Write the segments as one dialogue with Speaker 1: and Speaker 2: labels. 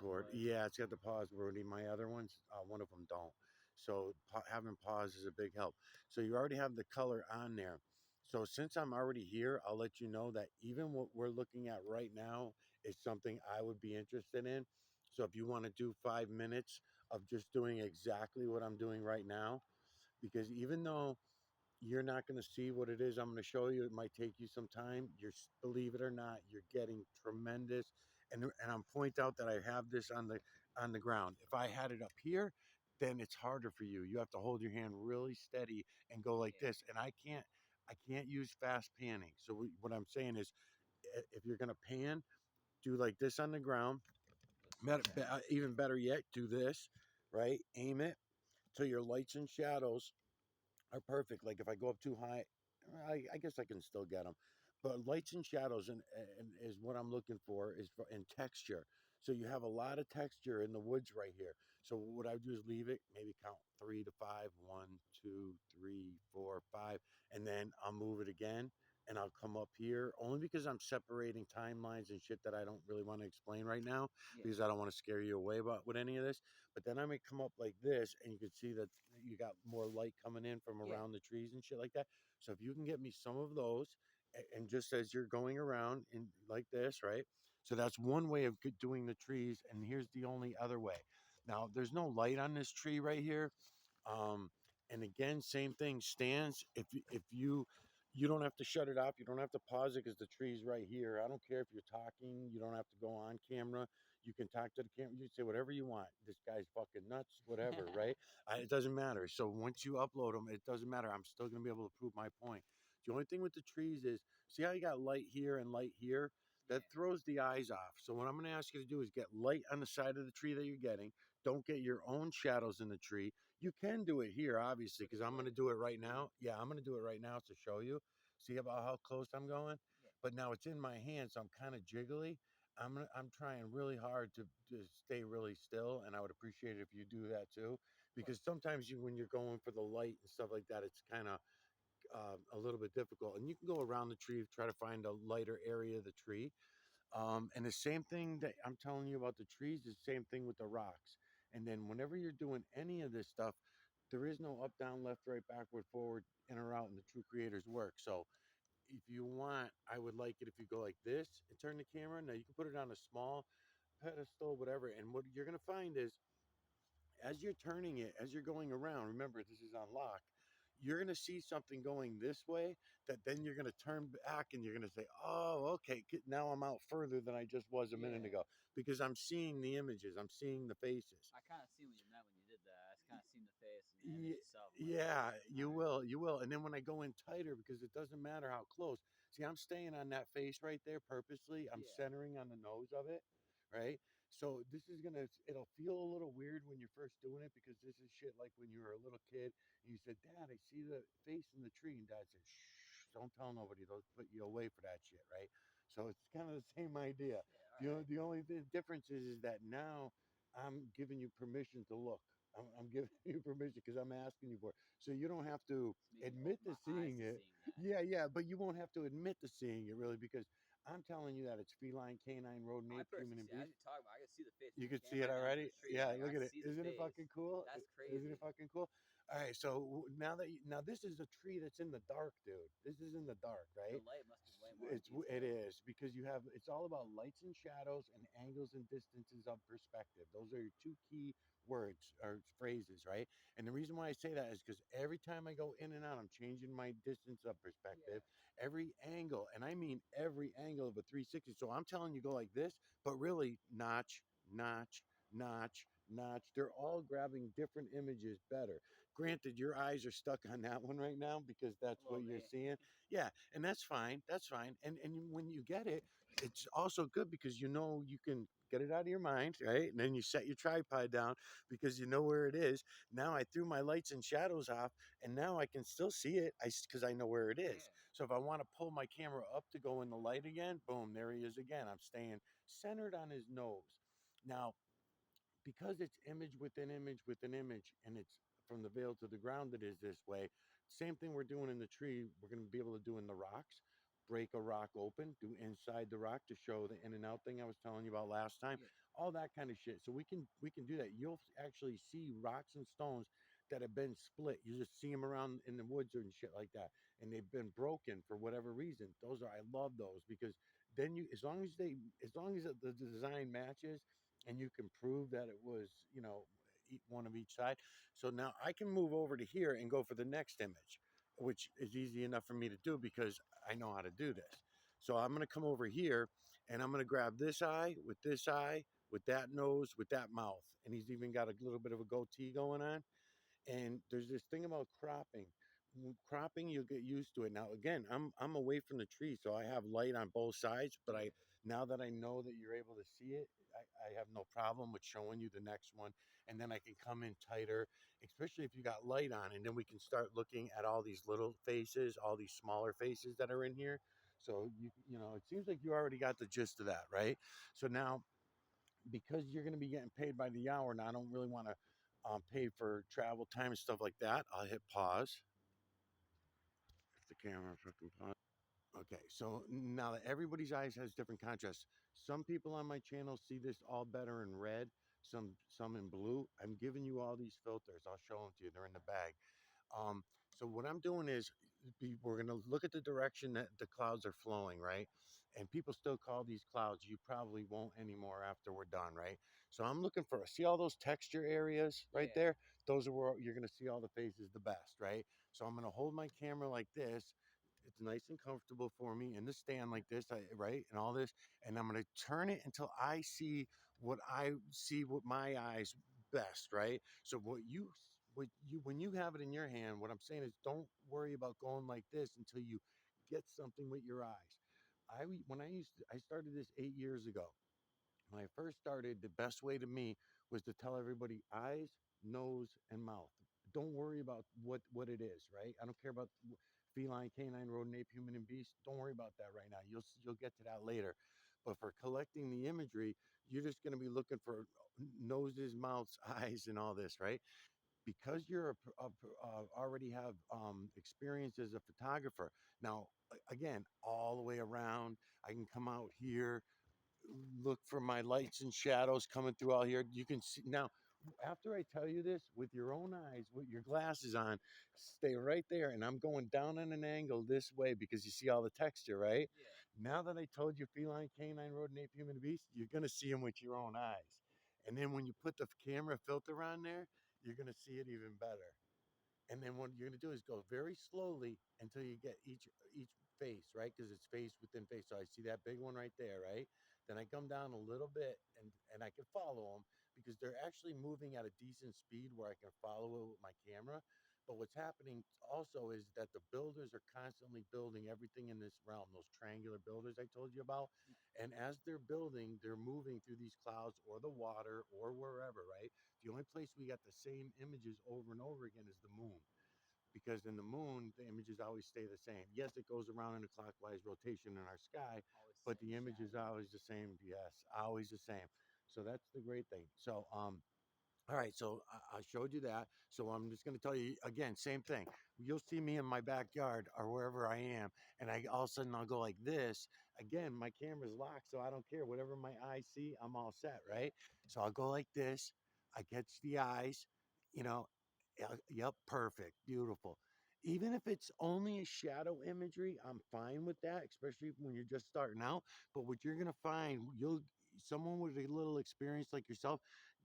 Speaker 1: record. Yeah, it's got the pause, Brody. My other ones, one of them don't. So having pause is a big help. So you already have the color on there. So since I'm already here, I'll let you know that even what we're looking at right now is something I would be interested in. So if you want to do 5 minutes of just doing exactly what I'm doing right now, because even though you're not going to see what it is I'm going to show you, it might take you some time. You're, believe it or not, you're getting tremendous. And I'm point out that I have this on the ground. If I had it up here, then it's harder for you. You have to hold your hand really steady and go like
Speaker 2: Yeah.
Speaker 1: this. And I can't use fast panning. So what I'm saying is, if you're going to pan, do like this on the ground. Even better yet, do this, right? Aim it so your lights and shadows are perfect. Like if I go up too high, I guess I can still get them. But lights and shadows and is what I'm looking for is for in texture. So you have a lot of texture in the woods right here. So what I do is leave it, maybe count 3 to 5, 1, 2, 3, 4, 5, and then I'll move it again and I'll come up here only because I'm separating timelines and shit that I don't really want to explain right now
Speaker 2: Yeah.
Speaker 1: because I don't want to scare you away about with any of this. But then I may come up like this, and you can see that you got more light coming in from
Speaker 2: Yeah.
Speaker 1: around the trees and shit like that. So if you can get me some of those, and just as you're going around in like this, right? So that's one way of doing the trees. And here's the only other way. Now there's no light on this tree right here. Um, and again, same thing. Stands. If you don't have to shut it off, you don't have to pause it because the tree's right here. I don't care if you're talking. You don't have to go on camera. You can talk to the camera. You can say whatever you want. This guy's fucking nuts, whatever, right? It doesn't matter. So once you upload them, it doesn't matter. I'm still gonna be able to prove my point. The only thing with the trees is, see how you got light here and light here?
Speaker 2: Yeah.
Speaker 1: That throws the eyes off. So what I'm going to ask you to do is get light on the side of the tree that you're getting. Don't get your own shadows in the tree. You can do it here, obviously, because I'm going to do it right now. Yeah, I'm going to do it right now to show you. See about how close I'm going?
Speaker 2: Yeah.
Speaker 1: But now it's in my hand, so I'm kind of jiggly. I'm trying really hard to stay really still, and I would appreciate it if you do that too, because sometimes when you're going for the light and stuff like that, it's kind of a little bit difficult. And you can go around the tree, try to find a lighter area of the tree. And the same thing that I'm telling you about the trees is the same thing with the rocks. And then whenever you're doing any of this stuff, there is no up, down, left, right, backward, forward, in or out in the true creator's work. So if you want, I would like it if you go like this and turn the camera. Now you can put it on a small pedestal, whatever. And what you're going to find is as you're turning it, as you're going around, remember this is on lock, you're going to see something going this way that then you're going to turn back and you're going to say, oh, okay, now I'm out further than I just was a minute ago because I'm seeing the images, I'm seeing the faces.
Speaker 2: I kind of see what you meant when you did that. I kind of seen the face and the image itself.
Speaker 1: Yeah, you will. And then when I go in tighter, because it doesn't matter how close. See, I'm staying on that face right there purposely. I'm centering on the nose of it, right? So this is it'll feel a little weird when you're first doing it because this is shit like when you were a little kid and you said, Dad, I see the face in the tree. And Dad said, shh, don't tell nobody. They'll put you away for that shit, right? So it's kind of the same idea. The only difference is that now I'm giving you permission to look. I'm giving you permission because I'm asking you for it. So you don't have to admit to seeing it. Yeah, but you won't have to admit to seeing it really because I'm telling you that it's feline, canine, rodent, ape, human, and beast.
Speaker 2: As you talk about, I can see the face.
Speaker 1: You could see it already. Yeah, look at it. Isn't it fucking cool?
Speaker 2: That's
Speaker 1: Isn't it
Speaker 2: crazy.
Speaker 1: fucking cool? All right, so now this is a tree that's in the dark, dude. This is in the dark,
Speaker 2: The
Speaker 1: right?
Speaker 2: light must be way more detailed.
Speaker 1: It is because it's all about lights and shadows and angles and distances of perspective. Those are your two key words or phrases, right? And the reason why I say that is because every time I go in and out, I'm changing my distance of perspective, every angle, and I mean every angle of a 360. So I'm telling you go like this, but really notch, notch, notch, notch. They're all grabbing different images better. Granted, your eyes are stuck on that one right now because that's what you're seeing. Yeah, and that's fine. That's fine. And when you get it, it's also good because you can get it out of your mind, right? And then you set your tripod down because you know where it is. Now I threw my lights and shadows off, and now I can still see it because I know where it is. So if I want to pull my camera up to go in the light again, boom, there he is again. I'm staying centered on his nose. Now, because it's image within image within image, and it's from the veil to the ground, it is this way. Same thing we're doing in the tree, we're going to be able to do in the rocks. break a rock open, do inside the rock to show the in and out thing I was telling you about last time.
Speaker 2: Yeah.
Speaker 1: All that kind of shit. So we can do that. You'll actually see rocks and stones that have been split. You just see them around in the woods and shit like that, and they've been broken for whatever reason. Those are I love those because then you as long as the design matches and you can prove that it was one of each side. So now I can move over to here and go for the next image, which is easy enough for me to do because I know how to do this. So I'm going to come over here and I'm going to grab this eye, with that nose, with that mouth. And he's even got a little bit of a goatee going on. And there's this thing about cropping. Cropping, you'll get used to it. Now, again, I'm away from the tree, so I have light on both sides. But I now that I know that you're able to see it, I have no problem with showing you the next one, and then I can come in tighter, especially if you got light on, and then we can start looking at all these little faces, all these smaller faces that are in here. So it seems like you already got the gist of that, right? So now because you're going to be getting paid by the hour, and I don't really want to pay for travel time and stuff like that, I'll hit pause. If the camera fucking pause. Okay, so now that everybody's eyes has different contrasts, some people on my channel see this all better in red, some in blue. I'm giving you all these filters. I'll show them to you. They're in the bag. Um, so what I'm doing is we're going to look at the direction that the clouds are flowing, right? And people still call these clouds. You probably won't anymore after we're done, right? So I'm looking for, see all those texture areas right
Speaker 2: Yeah.
Speaker 1: there? Those are where you're going to see all the faces the best, right? So I'm going to hold my camera like this. It's nice and comfortable for me in the stand like this, right? And all this. And I'm going to turn it until I see what I see with my eyes best, right? So when you have it in your hand, what I'm saying is don't worry about going like this until you get something with your eyes. I started this 8 years ago. When I first started, the best way to me was to tell everybody eyes, nose, and mouth. Don't worry about what it is, right? I don't care about feline, canine, rodent, ape, human, and beast. Don't worry about that right now. You'll get to that later. But for collecting the imagery, you're just going to be looking for noses, mouths, eyes, and all this, right? Because already have experience as a photographer. Now, again, all the way around, I can come out here, look for my lights and shadows coming through all here. You can see now. After I tell you this, with your own eyes, with your glasses on, stay right there. And I'm going down on an angle this way because you see all the texture, right?
Speaker 2: Yeah.
Speaker 1: Now that I told you feline, canine, rodent, ape, human, beast, you're going to see them with your own eyes. And then when you put the camera filter on there, you're going to see it even better. And then what you're going to do is go very slowly until you get each face, right? Because it's face within face. So I see that big one right there, right? Then I come down a little bit and I can follow them because they're actually moving at a decent speed where I can follow it with my camera. But what's happening also is that the builders are constantly building everything in this realm, those triangular builders I told you about. And as they're building, they're moving through these clouds or the water or wherever, right? The only place we got the same images over and over again is the moon. Because in the moon, the images always stay the same. Yes, it goes around in a clockwise rotation in our sky,
Speaker 2: Always
Speaker 1: but
Speaker 2: same
Speaker 1: the image is
Speaker 2: shadow.
Speaker 1: always the same. Yes, always the same. So that's the great thing. So, all right, so I showed you that. So I'm just going to tell you again, same thing. You'll see me in my backyard or wherever I am, and all of a sudden I'll go like this. Again, my camera's locked, so I don't care. Whatever my eyes see, I'm all set, right? So I'll go like this. I catch the eyes, you know. Yep, perfect, beautiful. Even if it's only a shadow imagery, I'm fine with that, especially when you're just starting out. But what you're gonna find, someone with a little experience like yourself,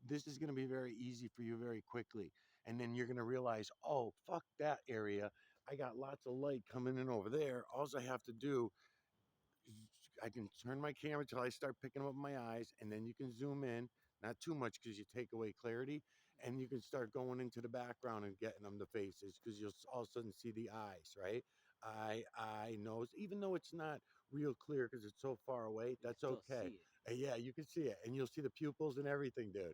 Speaker 1: this is going to be very easy for you very quickly. And then you're going to realize, oh, fuck that area. I got lots of light coming in over there. All I have to do is I can turn my camera till I start picking up my eyes, and then you can zoom in, not too much because you take away clarity, and you can start going into the background and getting them the faces because you'll all of a sudden see the eyes, right? Eye, nose, even though it's not real clear because it's so far away,
Speaker 2: You can
Speaker 1: that's
Speaker 2: still
Speaker 1: okay.
Speaker 2: see it.
Speaker 1: Yeah, you can see it, and you'll see the pupils and everything, dude.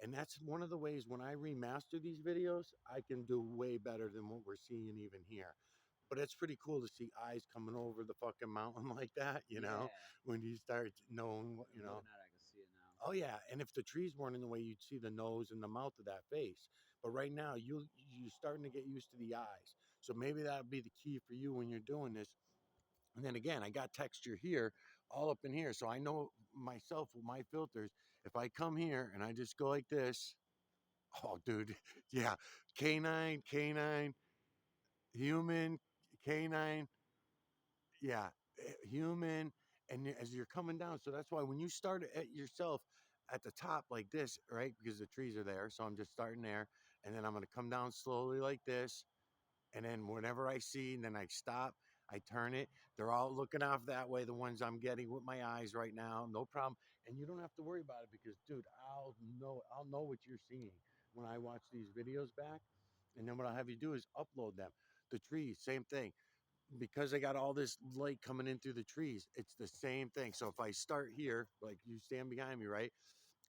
Speaker 1: And that's one of the ways when I remaster these videos, I can do way better than what we're seeing even here. But it's pretty cool to see eyes coming over the fucking mountain like that,
Speaker 2: Yeah.
Speaker 1: when you start knowing what,
Speaker 2: I'm looking at it, I can see it now.
Speaker 1: Oh yeah, and if the trees weren't in the way, you'd see the nose and the mouth of that face. But right now, you're starting to get used to the eyes. So maybe that would be the key for you when you're doing this. And then again, I got texture here, all up in here. So I know myself with my filters, if I come here and I just go like this, oh, dude, yeah, canine, human, canine, yeah, human. And as you're coming down, so that's why when you start at yourself at the top like this, right? Because the trees are there. So I'm just starting there. And then I'm going to come down slowly like this. And then whenever I see, and then I stop, I turn it. They're all looking off that way, the ones I'm getting with my eyes right now, no problem. And you don't have to worry about it because, dude, I'll know what you're seeing when I watch these videos back. And then what I'll have you do is upload them. The trees, same thing. Because I got all this light coming in through the trees, it's the same thing. So if I start here, like you stand behind me, right?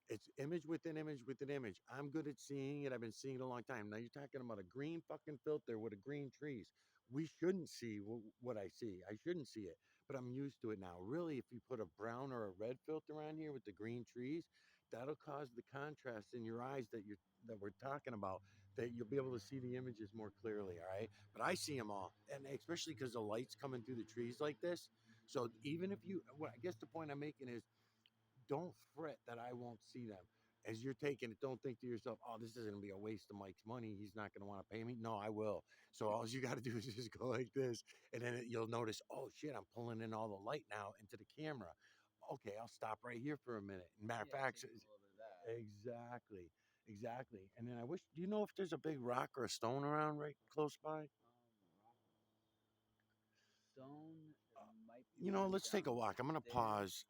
Speaker 1: It's image within image within image. I'm good at seeing it. I've been seeing it a long time. Now you're talking about a green fucking filter with a green trees. We shouldn't see what I see. I shouldn't see it, but I'm used to it now. Really, if you put a brown or a red filter on here with the green trees, that'll cause the contrast in your eyes that we're talking about. That you'll be able to see the images more clearly. All right, but I see them all, and especially because the light's coming through the trees like this. So even if you, well, I guess the point I'm making is don't fret that I won't see them. As you're taking it, don't think to yourself, oh, this is going to be a waste of Mike's money. He's not going to want to pay me. No, I will. So all you got to do is just go like this. And then you'll notice, oh, shit, I'm pulling in all the light now into the camera. Okay, I'll stop right here for a minute. Matter of
Speaker 2: Yeah,
Speaker 1: fact,
Speaker 2: taking a little bit of that.
Speaker 1: exactly. Exactly. And then I wish, do you know if there's a big rock or a stone around right close by?
Speaker 2: Stone, there might be
Speaker 1: You know,
Speaker 2: one
Speaker 1: let's take a
Speaker 2: down
Speaker 1: walk. I'm going to
Speaker 2: there.
Speaker 1: pause.